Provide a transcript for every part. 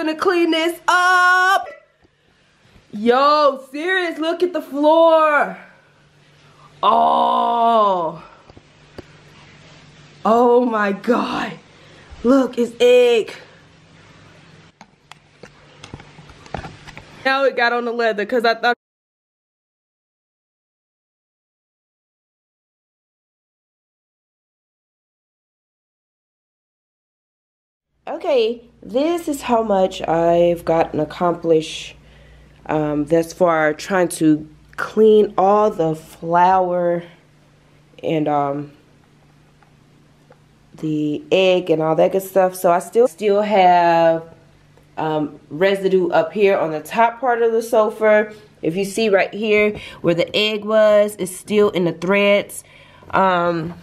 finna clean this up. Yo, serious, look at the floor. Oh my God. Look, it's egg. Now it got on the leather because I thought. Okay, this is how much I've gotten accomplished thus far, trying to clean all the flour and the egg and all that good stuff. So I still have residue up here on the top part of the sofa. If you see right here where the egg was, it's still in the threads. And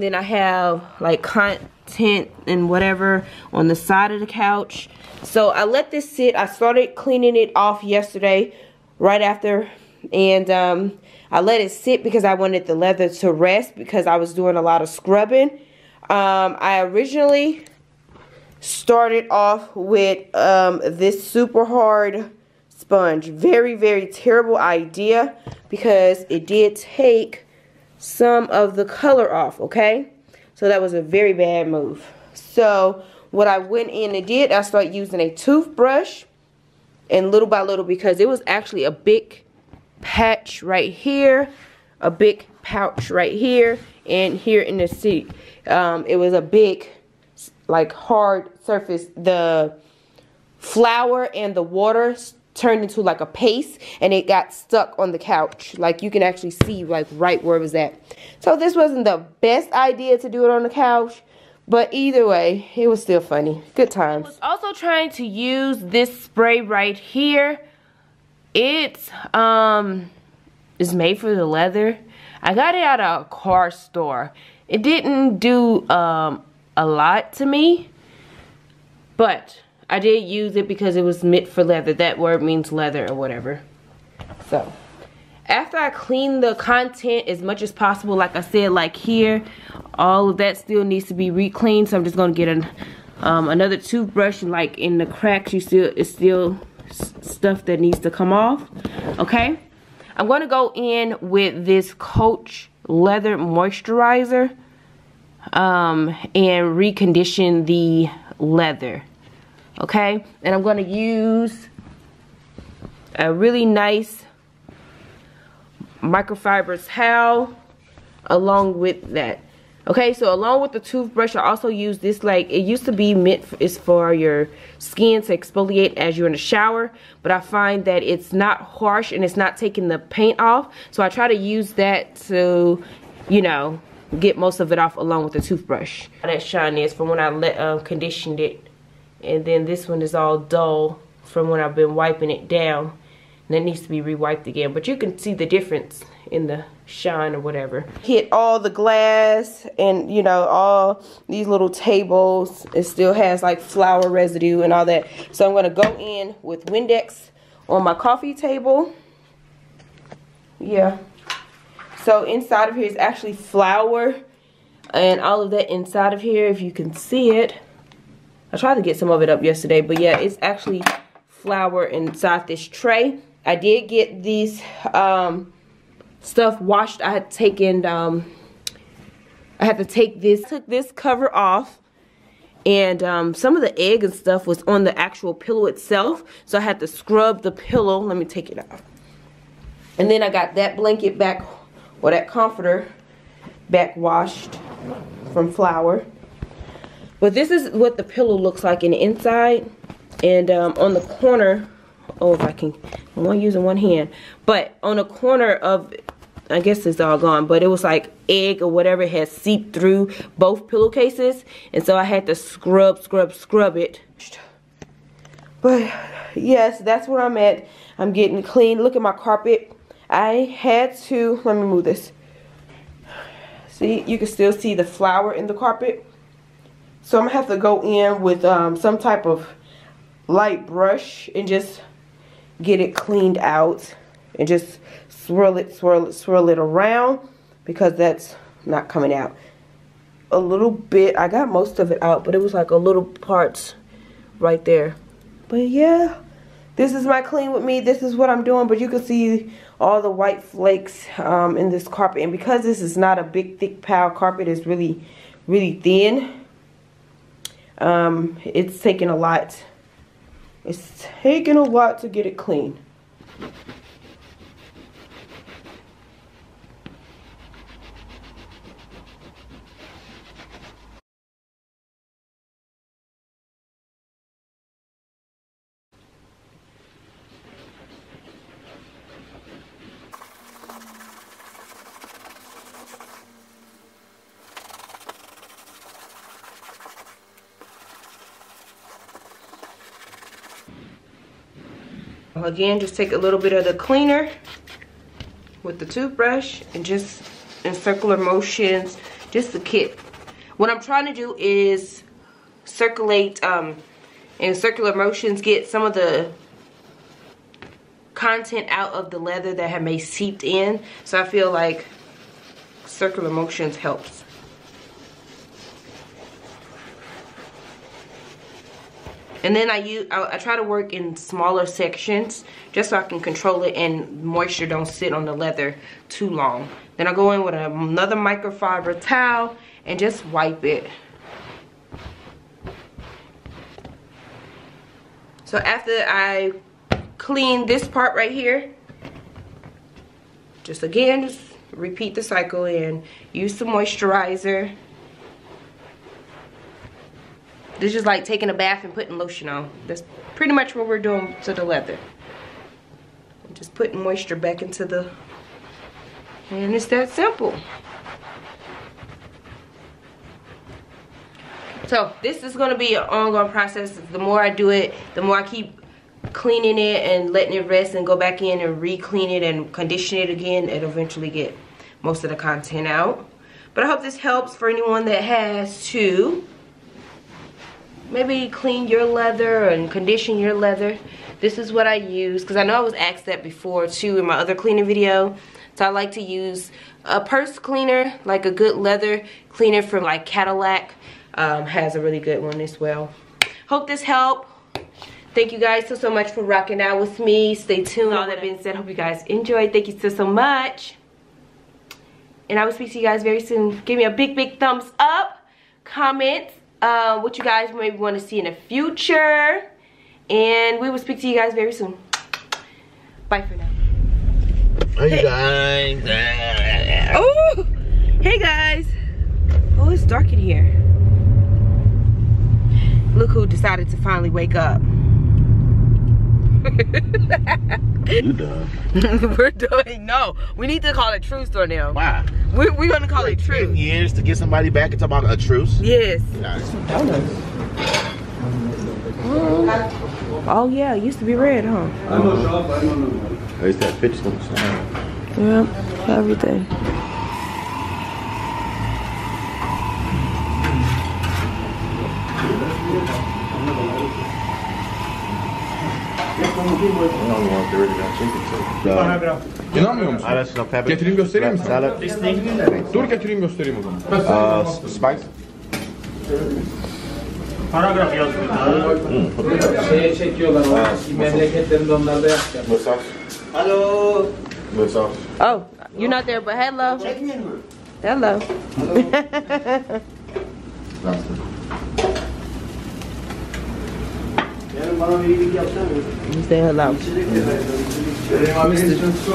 then I have like content and whatever on the side of the couch. So I let this sit. I started cleaning it off yesterday right after, and I let it sit because I wanted the leather to rest because I was doing a lot of scrubbing. I originally started off with this super hard sponge. Very, very terrible idea because it did take some of the color off, okay? So that was a very bad move. So what I went in and did, I started using a toothbrush, and little by little, because it was actually a big patch right here, a big pouch right here, and here in the seat. It was a big, like, hard surface. The flour and the water turned into like a paste, and it got stuck on the couch. Like, you can actually see like right where it was at. So this wasn't the best idea to do it on the couch, but either way, it was still funny. Good times. I was also trying to use this spray right here. It's made for the leather. I got it at a car store. It didn't do a lot to me, but I did use it because it was meant for leather. That word means leather or whatever. So after I clean the content as much as possible, like I said, like here, all of that still needs to be re-cleaned. So I'm just gonna get another toothbrush, and like in the cracks, it's still stuff that needs to come off. Okay, I'm gonna go in with this Coach leather moisturizer and recondition the leather. Okay, and I'm going to use a really nice microfiber towel along with that. Okay, so along with the toothbrush, I also use this, like, it used to be meant for your skin to exfoliate as you're in the shower, but I find that it's not harsh and it's not taking the paint off, so I try to use that to, you know, get most of it off along with the toothbrush. That shine is from when I conditioned it. And then this one is all dull from when I've been wiping it down. And it needs to be re-wiped again. But you can see the difference in the shine or whatever. Hit all the glass and, you know, all these little tables. It still has like flour residue and all that. So I'm going to go in with Windex on my coffee table. Yeah. So inside of here is actually flour. And all of that inside of here, if you can see it. I tried to get some of it up yesterday, but yeah, it's actually flour inside this tray. I did get these stuff washed. I had taken, I had to take this, took this cover off, and some of the egg and stuff was on the actual pillow itself, so I had to scrub the pillow. Let me take it off. And then I got that blanket back, or that comforter back washed from flour. But this is what the pillow looks like in the inside. And on the corner, oh, if I can, I'm only using one hand. But on the corner of, I guess it's all gone, but it was like egg or whatever had seeped through both pillowcases. And so I had to scrub it. But yes, that's where I'm at. I'm getting clean. Look at my carpet. I had to, let me move this. See, you can still see the flour in the carpet. So I'm gonna have to go in with some type of light brush and just get it cleaned out and just swirl it around, because that's not coming out. A little bit, I got most of it out, but it was like a little parts right there. But yeah, this is my clean with me. This is what I'm doing. But you can see all the white flakes in this carpet. And because this is not a big, thick pile carpet, it's really, really thin. It's taking a lot. It's taking a lot to get it clean. Again, just take a little bit of the cleaner with the toothbrush and just in circular motions, just the kit. What I'm trying to do is circulate in circular motions, get some of the content out of the leather that may seeped in. So I feel like circular motions helps. And then I try to work in smaller sections just so I can control it and moisture don't sit on the leather too long. Then I go in with another microfiber towel and just wipe it. So after I clean this part right here, just repeat the cycle and use some moisturizer. This is like taking a bath and putting lotion on. That's pretty much what we're doing to the leather. Just putting moisture back into the, and it's that simple. So this is gonna be an ongoing process. The more I do it, the more I keep cleaning it and letting it rest and go back in and re-clean it and condition it again, it'll eventually get most of the content out. But I hope this helps for anyone that has to maybe clean your leather and condition your leather. This is what I use, because I know I was asked that before too in my other cleaning video. So I like to use a purse cleaner, like a good leather cleaner from like Cadillac. Has a really good one as well. Hope this helped. Thank you guys so much for rocking out with me. Stay tuned. All that being said, hope you guys enjoyed. Thank you so much. And I will speak to you guys very soon. Give me a big thumbs up. Comment what you guys maybe want to see in the future, and we will speak to you guys very soon. Bye for now. Hey guys. Oh, hey guys. Oh, it's dark in here. Look who decided to finally wake up. You done? We're doing, no, we need to call it truce on them. Why? We're gonna call it truce. 10 years to get somebody back and talk about a truce? Yes. Nice. Oh yeah, it used to be red, huh? They used to have pictures on the side. Yep, everything. İnanmıyor musun? Arasına pepper. Getireyim göstereyim mi sana? Salad. Dur getireyim göstereyim o zaman. Spice. Paragraf yazmıyor. Şeye çekiyorlar o memleketlerinde onlarda yapacak. Masaj. Hello. Masaj. Oh, you're not there, but hello. Hello. You say hello.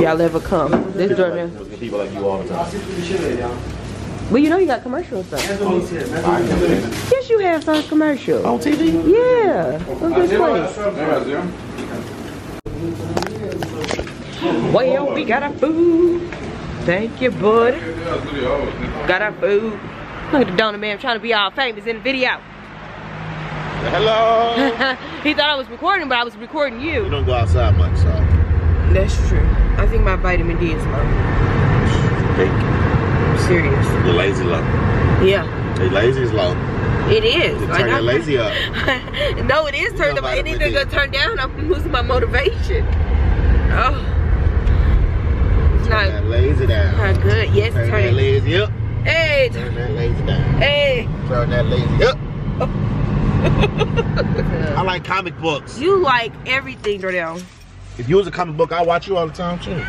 Y'all ever come? This Jordan. People like you all the time. Well, you know you got commercials though. Yes, you have some commercials. On TV? Yeah. Look at this place. Well, we got our food. Thank you, bud. Got our food. Look at the donut man trying to be all famous in the video. Hello. He thought I was recording, but I was recording you. You don't go outside much, so. That's true. I think my vitamin D is low. Fake. I'm serious. You're lazy low. Yeah. Hey, lazy is low. It is. Turn that lazy up. No, it is turned up. Anything gonna turn down, I'm losing my motivation. Oh. It's Turn that lazy down. Not good. Yes, Turn turn that it. lazy up. Hey. Turn that lazy down. Hey. Turn that lazy up. Oh. I like comic books. You like everything, Dordell. If you was a comic book, I watch you all the time too.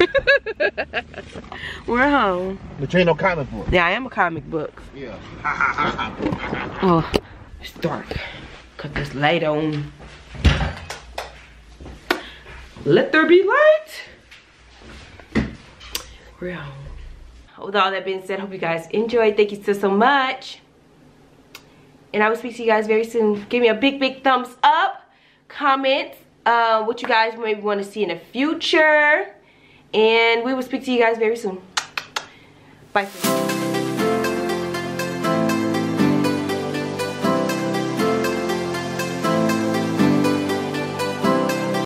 We're home. But you ain't no comic book. Yeah, I am a comic book. Yeah. Oh, it's dark. Cut this light on. Let there be light. We're home. With all that being said, hope you guys enjoyed. Thank you so much. And I will speak to you guys very soon. Give me a big thumbs up. Comment what you guys maybe want to see in the future. And we will speak to you guys very soon. Bye.